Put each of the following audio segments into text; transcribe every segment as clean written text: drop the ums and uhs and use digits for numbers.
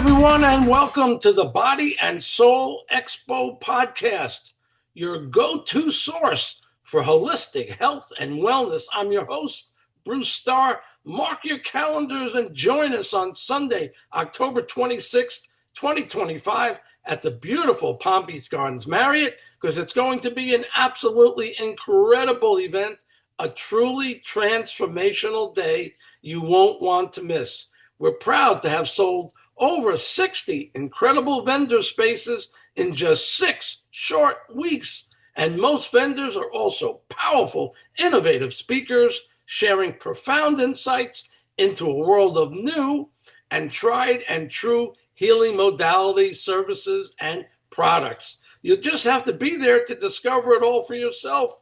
everyone, and welcome to the Body and Soul Expo podcast, your go-to source for holistic health and wellness. I'm your host, Bruce Starr. Mark your calendars and join us on Sunday, October 26th, 2025, at the beautiful Palm Beach Gardens Marriott, because it's going to be an absolutely incredible event, a truly transformational day you won't want to miss. We're proud to have sold over 60 incredible vendor spaces in just 6 short weeks. And most vendors are also powerful, innovative speakers sharing profound insights into a world of new and tried and true healing modalities, services, and products. You just have to be there to discover it all for yourself.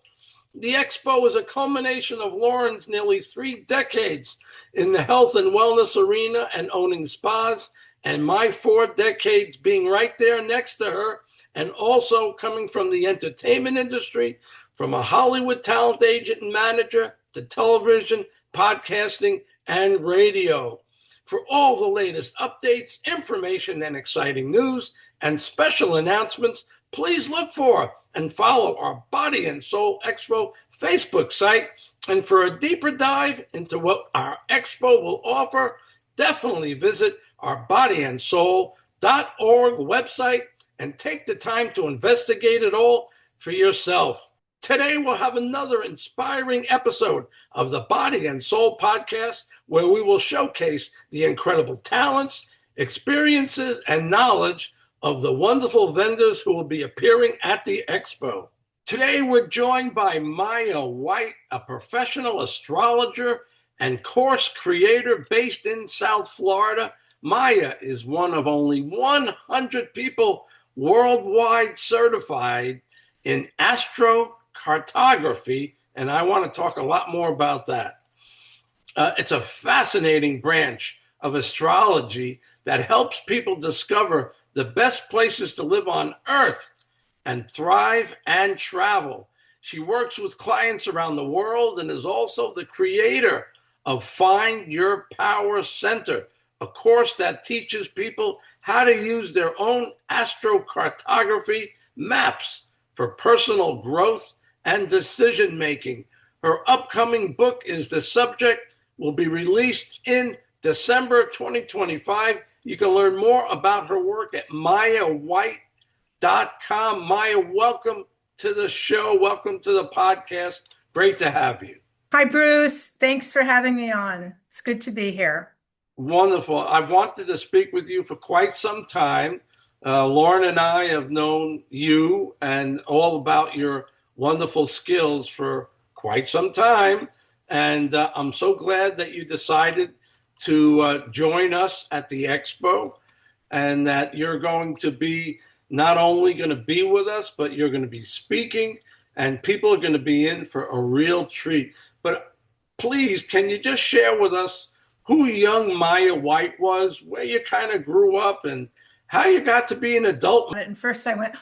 The Expo is a culmination of Lauren's nearly 3 decades in the health and wellness arena and owning spas, and my 4 decades being right there next to her, and also coming from the entertainment industry, from a Hollywood talent agent and manager to television, podcasting, and radio. For all the latest updates, information, and exciting news and special announcements, please look for and follow our Body and Soul Expo Facebook site. And for a deeper dive into what our Expo will offer, definitely visit our bodyandsoul.org website and take the time to investigate it all for yourself. Today, we'll have another inspiring episode of the Body and Soul podcast, where we will showcase the incredible talents, experiences, and knowledge of the wonderful vendors who will be appearing at the Expo. Today, we're joined by Maya White, a professional astrologer and course creator based in South Florida. Maya is one of only 100 people worldwide certified in astrocartography, and I want to talk a lot more about that. It's a fascinating branch of astrology that helps people discover the best places to live on Earth and thrive and travel. She works with clients around the world and is also the creator of Find Your Power Center, a course that teaches people how to use their own astrocartography maps for personal growth and decision making. Her upcoming book is The Subject, will be released in December 2025. You can learn more about her work at mayawhite.com. Maya, welcome to the show. Welcome to the podcast. Great to have you. Hi, Bruce. Thanks for having me on. It's good to be here. Wonderful. I've wanted to speak with you for quite some time. Lauren and I have known you and all about your wonderful skills for quite some time. And I'm so glad that you decided to join us at the Expo, and that you're going to be not only going to be with us, but you're going to be speaking, and people are going to be in for a real treat. But please, can you just share with us who young Maya White was, where you kind of grew up, and how you got to be an adult? And first I went,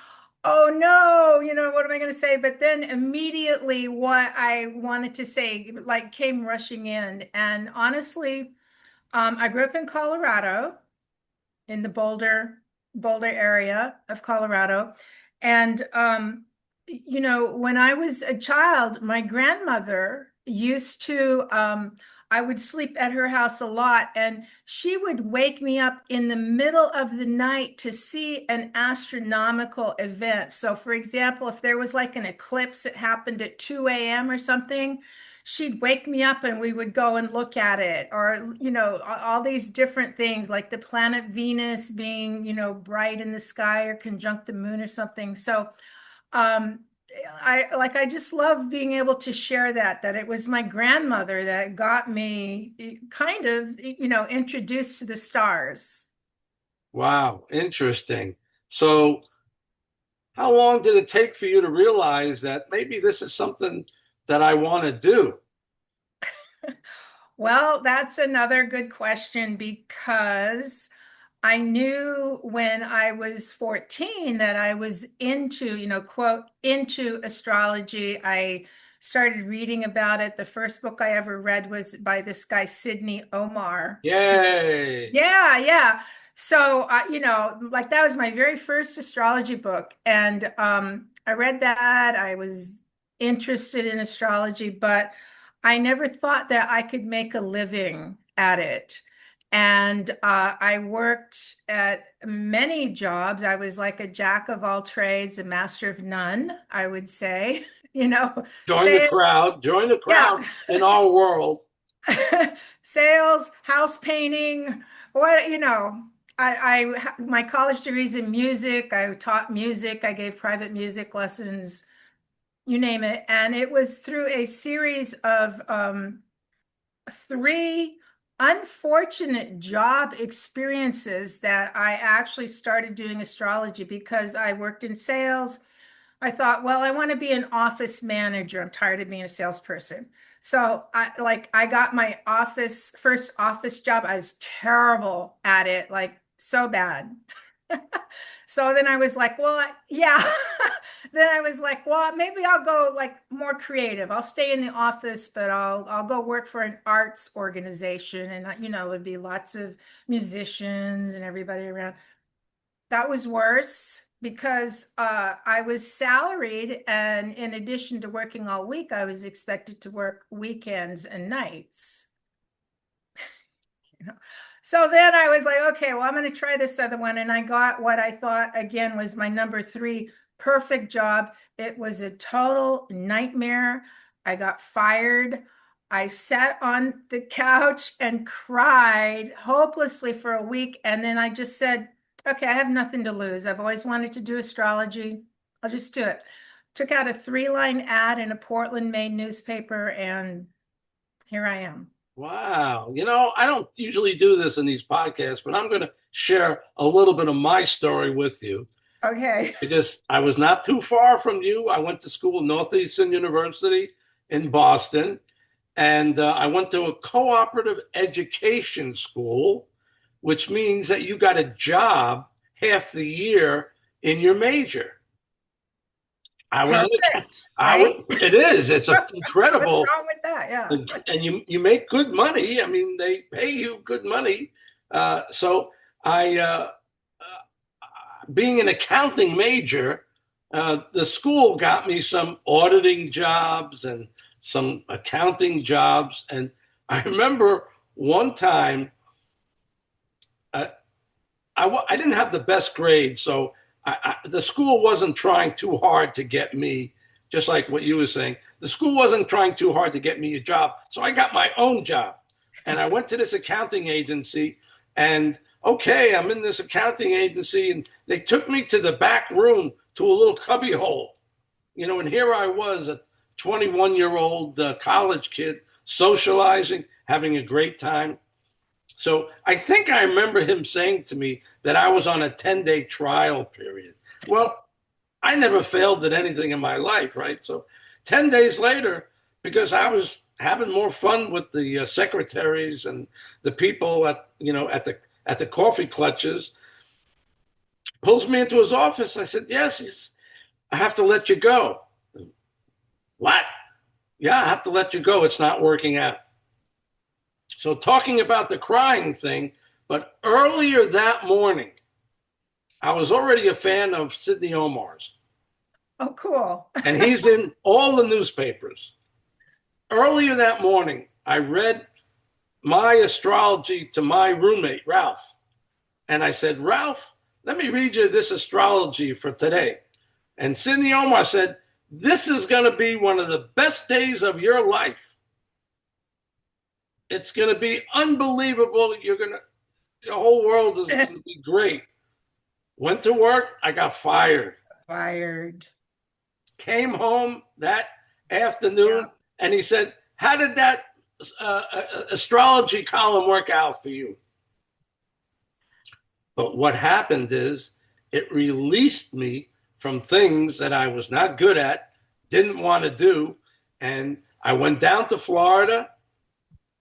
oh no, what am I going to say? But then immediately what I wanted to say came rushing in. And honestly, I grew up in Colorado, in the Boulder area of Colorado. And, when I was a child, my grandmother used to, I would sleep at her house a lot, and she would wake me up in the middle of the night to see an astronomical event. So for example, if there was like an eclipse that happened at 2 a.m. or something, she'd wake me up and we would go and look at it. Or, all these different things like the planet Venus being, bright in the sky or conjunct the moon or something. So I just love being able to share that it was my grandmother that got me kind of, introduced to the stars. Wow, interesting. So how long did it take for you to realize that maybe this is something that I want to do? Well, that's another good question, because I knew when I was 14 that I was into, quote, into astrology. I started reading about it. The first book I ever read was by this guy, Sidney Omar. Yay! Yeah. So, like that was my very first astrology book. And I read that. I was interested in astrology, but I never thought that I could make a living at it. And I worked at many jobs. I was like a jack of all trades, a master of none, I would say. Sales, Join the yeah. crowd in our world. Sales, house painting, what, my college degrees in music. I taught music. I gave private music lessons, you name it. And it was through a series of three unfortunate job experiences that I actually started doing astrology because I worked in sales. I thought, well, I want to be an office manager. I'm tired of being a salesperson. So I got my first office job. I was terrible at it, like so bad. So then I was like, well, yeah. Then I was like, well, maybe I'll go like more creative. I'll stay in the office, but I'll go work for an arts organization, and there'd be lots of musicians and everybody around. That was worse because I was salaried, and in addition to working all week, I was expected to work weekends and nights. So then I was like, okay, well, I'm going to try this other one. And I got what I thought, again, was my number 3 perfect job. It was a total nightmare. I got fired. I sat on the couch and cried hopelessly for a week. And then I just said, okay, I have nothing to lose. I've always wanted to do astrology. I'll just do it. Took out a 3-line ad in a Portland, Maine newspaper, and here I am. Wow. I don't usually do this in these podcasts, but I'm going to share a little bit of my story with you Okay. because I was not too far from you. I went to school at Northeastern University in Boston, and I went to a cooperative education school, which means that you got a job half the year in your major. I was, Perfect, I right? was, it is, it's What's incredible. wrong with that? Yeah. And you make good money. I mean, they pay you good money. So I, being an accounting major, the school got me some auditing jobs and some accounting jobs. And I remember one time I didn't have the best grade, so the school wasn't trying too hard to get me, just like what you were saying. The school wasn't trying too hard to get me a job, so I got my own job. And I went to this accounting agency, and okay, I'm in this accounting agency, and they took me to the back room to a little cubby hole, and here I was, a 21-year-old college kid, socializing, having a great time. So I think I remember him saying to me that I was on a 10-day trial period. Well, I never failed at anything in my life, right? So 10 days later, because I was having more fun with the secretaries and the people at the coffee clutches, pulls me into his office. I said, yes, I have to let you go. What? Yeah, I have to let you go. It's not working out. So talking about the crying thing, but earlier that morning, I was already a fan of Sidney Omar's. Oh, cool. And he's in all the newspapers. Earlier that morning, I read my astrology to my roommate, Ralph. And I said, Ralph, let me read you this astrology for today. And Sidney Omar said, this is going to be one of the best days of your life. It's going to be unbelievable. The whole world is going to be great. Went to work. I got fired. Came home that afternoon, yeah. And he said, how did that astrology column work out for you? But what happened is it released me from things that I was not good at, didn't want to do. And I went down to Florida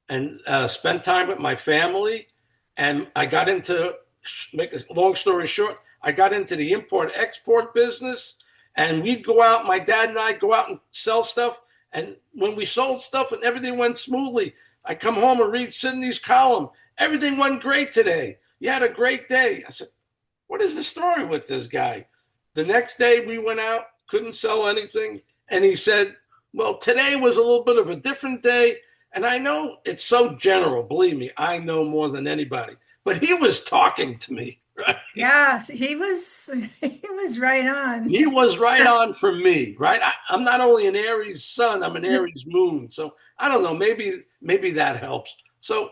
and spent time with my family. And I got into, make a long story short, I got into the import-export business. And we'd go out, my dad and I go out and sell stuff. And when we sold stuff and everything went smoothly, I come home and read Sidney's column. Everything went great today. You had a great day. I said, what is the story with this guy? The next day we went out, couldn't sell anything. And he said, well, today was a little bit of a different day. And I know it's so general. Believe me, I know more than anybody. But he was talking to me, right? Yes, he was he was right on. He was right on for me, right? I'm not only an Aries sun, I'm an Aries moon. So I don't know, maybe that helps. So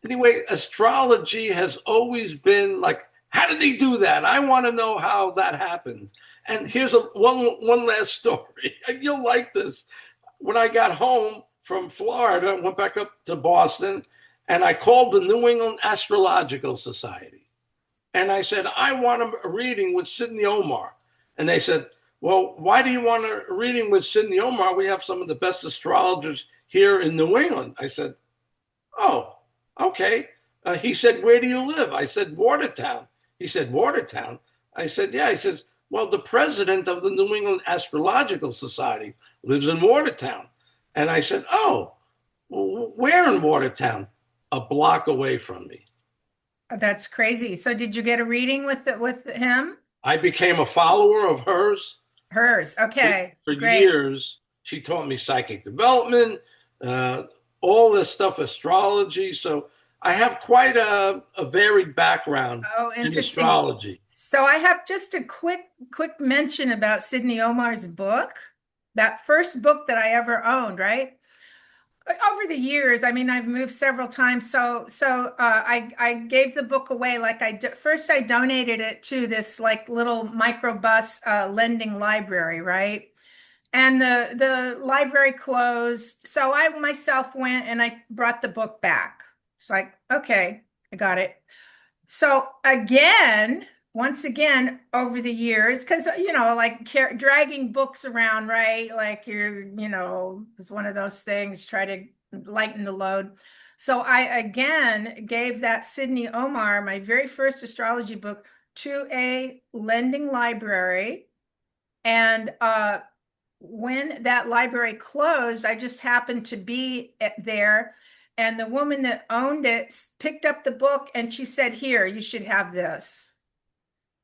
anyway, astrology has always been like, how did he do that? I want to know how that happened. And here's one last story. You'll like this. When I got home from Florida, I went back up to Boston, and I called the New England Astrological Society. And I said, I want a reading with Sidney Omar. And they said, well, why do you want a reading with Sidney Omar? We have some of the best astrologers here in New England. I said, oh, okay. He said, where do you live? I said, Watertown. He said, Watertown? I said, yeah. He says, well, the president of the New England Astrological Society lives in Watertown. And I said, oh, where in Watertown? A block away from me. That's crazy. So did you get a reading with him? I became a follower of hers. Hers. Okay, For great. years. She taught me psychic development, uh, all this stuff, astrology. So I have quite a varied background Oh, in interesting. astrology. So I have just a quick mention about Sidney Omar's book. That first book that I ever owned, right? Over the years, I mean, I've moved several times. I gave the book away. Like first I donated it to this like little microbus lending library, right? And the library closed. So I myself went and I brought the book back. It's like, okay, I got it. So again, once again, over the years, because like dragging books around, right? Like it's one of those things, try to lighten the load. So I again gave that Sidney Omar, my very first astrology book, to a lending library. And when that library closed, I just happened to be there. And the woman that owned it picked up the book and she said, here, you should have this.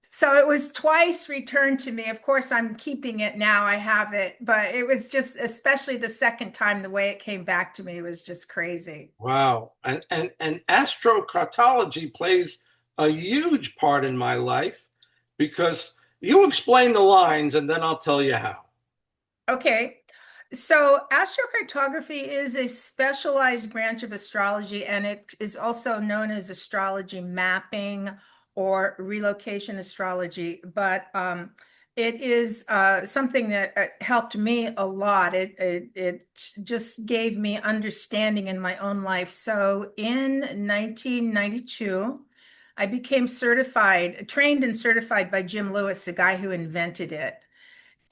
So it was twice returned to me. Of course, I'm keeping it now. I have it, but it was just, especially the second time, the way it came back to me was just crazy. Wow. And astrocartology plays a huge part in my life because you explain the lines and then I'll tell you how. Okay. So astrocartography is a specialized branch of astrology, and it is also known as astrology mapping or relocation astrology. But it is something that helped me a lot. It just gave me understanding in my own life. So in 1992, I became certified, trained and certified by Jim Lewis, the guy who invented it.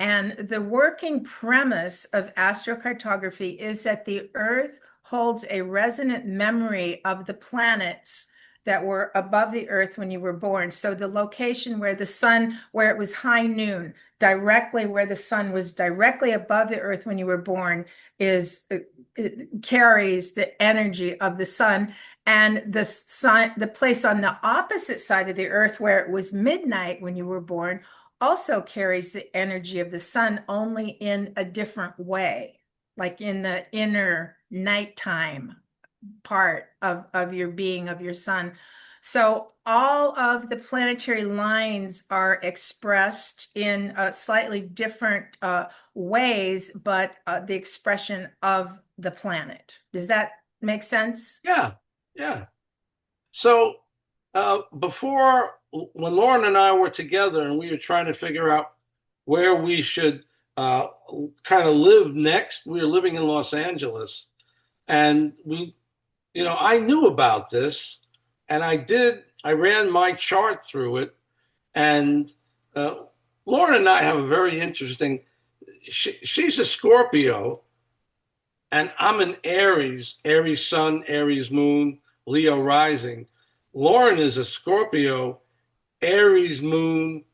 And the working premise of astrocartography is that the Earth holds a resonant memory of the planets that were above the Earth when you were born. So the location where the sun, where it was high noon, directly where the sun was directly above the Earth when you were born, it carries the energy of the sun. And the sun, the place on the opposite side of the Earth where it was midnight when you were born, also carries the energy of the sun, only in a different way, like in the inner nighttime part of your being, of your sun. So all of the planetary lines are expressed in slightly different ways, but the expression of the planet. Does that make sense? Yeah. Yeah. So before, when Lauren and I were together and we were trying to figure out where we should kind of live next, we were living in Los Angeles, and I knew about this, and I ran my chart through it, and uh, Lauren and I have a very interesting. She's a Scorpio, and I'm an Aries, Aries sun, Aries moon, Leo rising. Lauren is a Scorpio, Aries moon,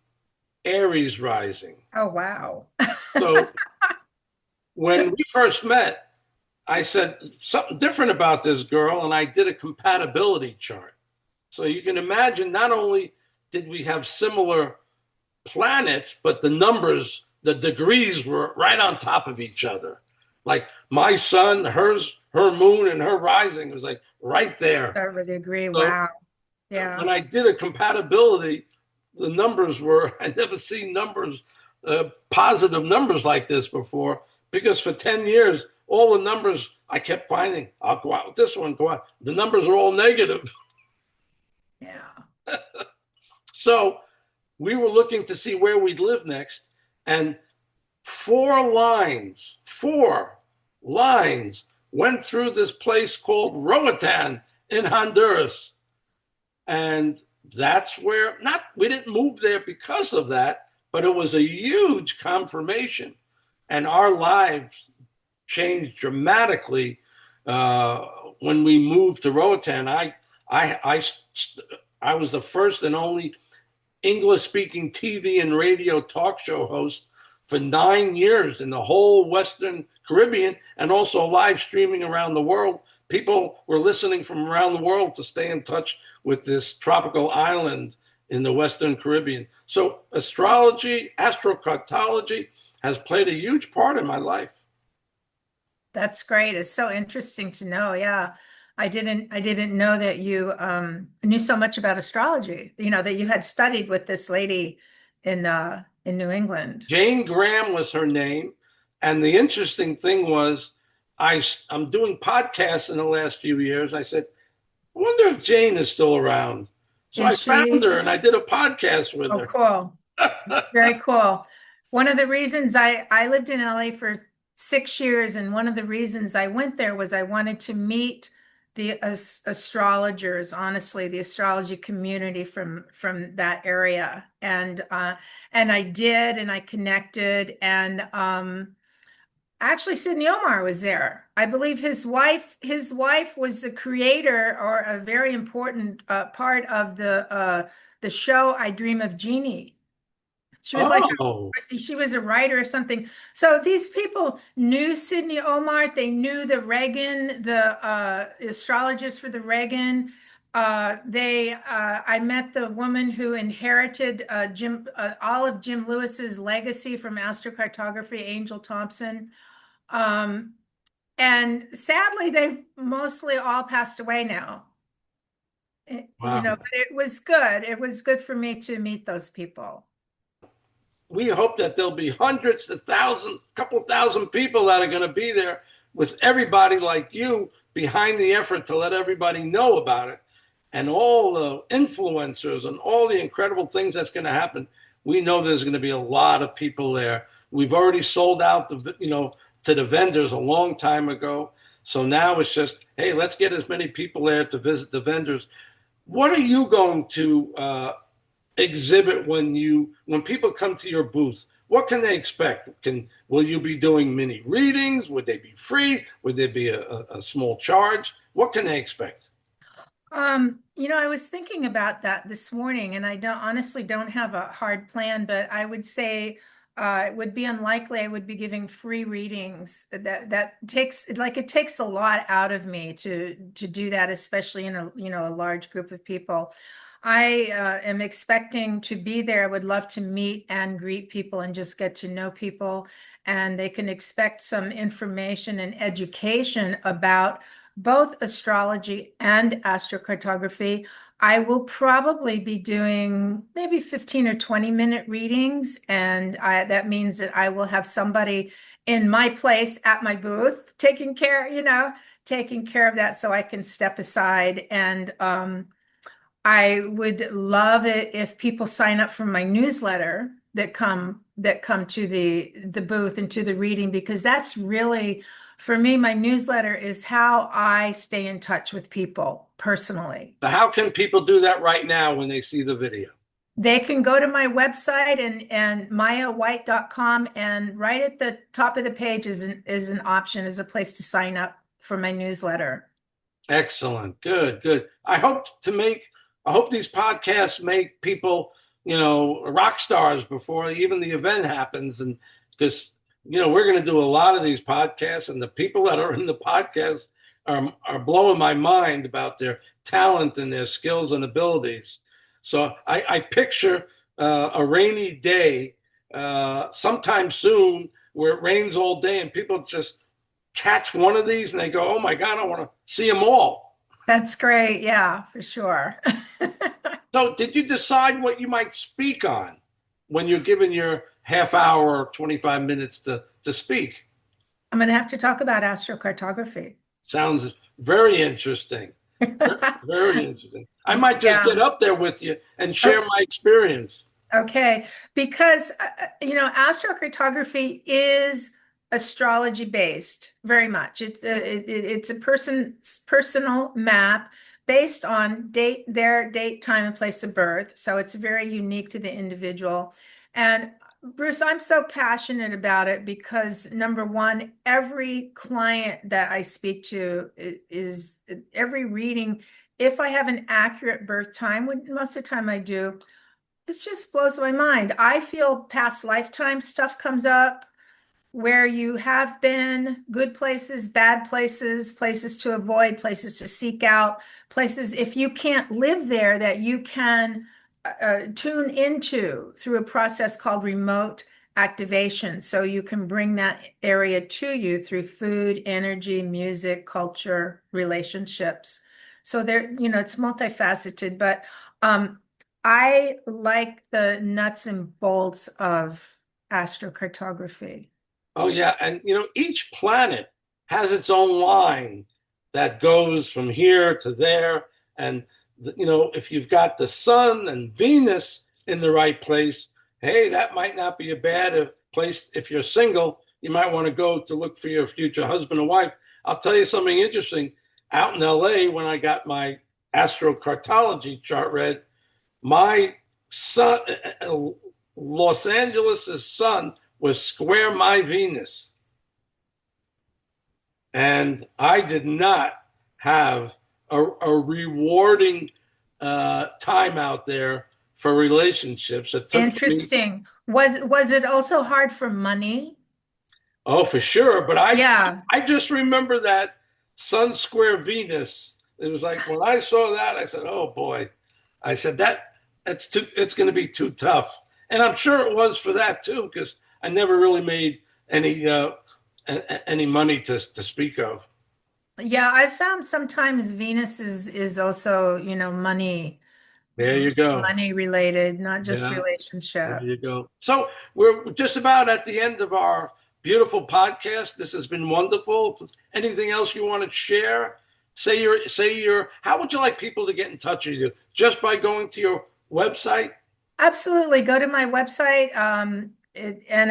Aries rising. Oh, wow. So when we first met, I said something different about this girl, and I did a compatibility chart. So you can imagine, not only did we have similar planets, but the numbers, the degrees were right on top of each other. Like my sun, her moon, and her rising was like right there. I really agree. So Wow. Yeah. when I did a compatibility, the numbers were, I never seen numbers, positive numbers like this before, because for 10 years, all the numbers I kept finding, I'll go out with this one, go out. The numbers are all negative. Yeah. So we were looking to see where we'd live next. And four lines went through this place called Roatan in Honduras. And that's where, not, we didn't move there because of that, but it was a huge confirmation. And our lives changed dramatically when we moved to Roatan. I was the first and only English speaking TV and radio talk show host for 9 years in the whole Western Caribbean, and also live streaming around the world. People were listening from around the world to stay in touch with this tropical island in the Western Caribbean. So astrology, astrocartology has played a huge part in my life. That's great. It's so interesting to know. Yeah. I didn't know that you knew so much about astrology, that you had studied with this lady in New England. Jane Graham was her name. And the interesting thing was, I'm doing podcasts in the last few years. I said, I wonder if Jane is still around. So I Is found she? her and I did a podcast with Oh, her. cool. Very cool. One of the reasons I lived in LA for 6 years, and one of the reasons I went there was I wanted to meet the astrologers, honestly, the astrology community from that area. And I did, and I connected, and actually Sidney Omar was there. I believe his wife was the creator, or a very important part of the show I Dream of Jeannie. She was like, Oh, she was a writer or something. So these people knew Sidney Omar. They knew the Reagan, the astrologist for the Reagan. I met the woman who inherited all of Jim Lewis's legacy from astrocartography, Angel Thompson. Um, and sadly, they've mostly all passed away now. wow. But it was good. It was good for me to meet those people. We hope that there'll be hundreds to thousands, couple thousand people that are going to be there with everybody like you behind the effort to let everybody know about it, and all the influencers and all the incredible things that's going to happen. We know there's going to be a lot of people there. We've already sold out to the vendors a long time ago. So now it's just, hey, let's get as many people there to visit the vendors. What are you going to exhibit when people come to your booth? What can they expect? Will you be doing mini readings? Would they be free? Would there be a small charge? What can they expect? I was thinking about that this morning, and I honestly don't have a hard plan, but I would say it would be unlikely I would be giving free readings. That takes it takes a lot out of me to do that, especially in a large group of people. I am expecting to be there. I would love to meet and greet people and just get to know people, and they can expect some information and education about both astrology and astrocartography. I will probably be doing maybe 15 or 20-minute readings, and that means that I will have somebody in my place at my booth taking care of that, so I can step aside. And I would love it if people sign up for my newsletter that come to the booth and to the reading, because that's really, for me, my newsletter is how I stay in touch with people personally. So how can people do that right now when they see the video? They can go to my website and mayawhite.com, and right at the top of the page is an option, is a place to sign up for my newsletter. Excellent. Good, good. I hope these podcasts make people, rock stars before even the event happens. And because, we're going to do a lot of these podcasts, and the people that are in the podcast are blowing my mind about their talent and their skills and abilities. So I picture a rainy day sometime soon where it rains all day and people just catch one of these and they go, oh my God, I want to see them all. That's great. Yeah, for sure. So did you decide what you might speak on when you're given your half hour or 25 minutes to speak? I'm going to have to talk about astrocartography. Sounds very interesting. Very interesting. I might just Yeah. get up there with you and share Oh, my experience. okay. Because, astrocartography is astrology based very much. It's a person's personal map based on their date, time, and place of birth. So it's very unique to the individual. And Bruce, I'm so passionate about it because number one, every client that I speak to is every reading, if I have an accurate birth time, most of the time I do, it just blows my mind. I feel past lifetime stuff comes up where you have been, good places, bad places, places to avoid, places to seek out, places if you can't live there that you can tune into through a process called remote activation. So you can bring that area to you through food, energy, music, culture, relationships. So there, it's multifaceted, but I like the nuts and bolts of astrocartography. Oh yeah, and each planet has its own line that goes from here to there, and if you've got the Sun and Venus in the right place, hey, that might not be a bad place if you're single. You might want to go to look for your future husband or wife. I'll tell you something interesting. Out in LA, when I got my astrocartology chart read, my sun, Los Angeles' sun was square my Venus. And I did not have a rewarding time out there for relationships. It took me, Interesting. Was it also hard for money? oh, for sure. But Yeah. I just remember that Sun Square Venus. It was like when I saw that, I said, oh boy. I said it's going to be too tough. And I'm sure it was for that too, because I never really made any money to speak of. Yeah, I've found sometimes Venus is also, There you go. money related, not just Yeah, there relationship. you go. So we're just about at the end of our beautiful podcast. This has been wonderful. Anything else you want to share? Say your. How would you like people to get in touch with you? Just by going to your website? Absolutely. Go to my website. And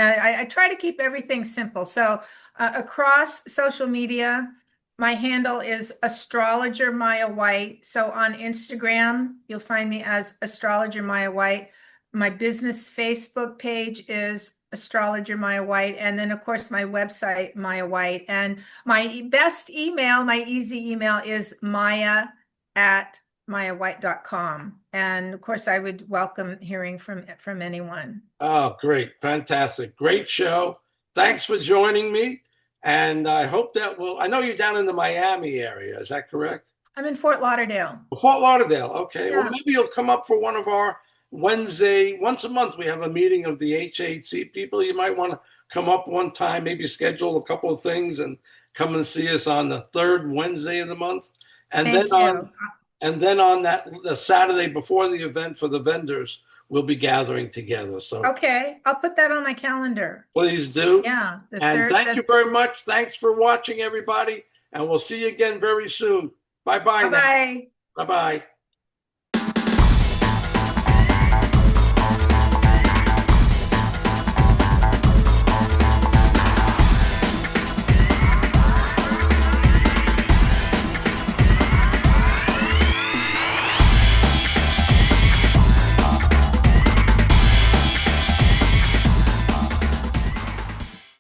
I try to keep everything simple. So across social media, my handle is Astrologer Maya White. So on Instagram, you'll find me as Astrologer Maya White. My business Facebook page is Astrologer Maya White. And then, of course, my website, Maya White. And my best email, my easy email is maya@mayawhite.com. And of course, I would welcome hearing from anyone. Oh, great. Fantastic. Great show. Thanks for joining me. And I hope I know you're down in the Miami area. Is that correct? I'm in Fort Lauderdale. Fort Lauderdale. Okay. Well, Yeah. maybe you'll come up for one of our once a month, we have a meeting of the HHC people. You might want to come up one time, maybe schedule a couple of things and come and see us on the third Wednesday of the month. And then Thank you. on that the Saturday before the event for the vendors, we'll be gathering together. So Okay, I'll put that on my calendar. please do. Yeah, the And third. thank you very much. Thanks for watching, everybody. And we'll see you again very soon. Bye bye now. Bye-bye. Bye bye.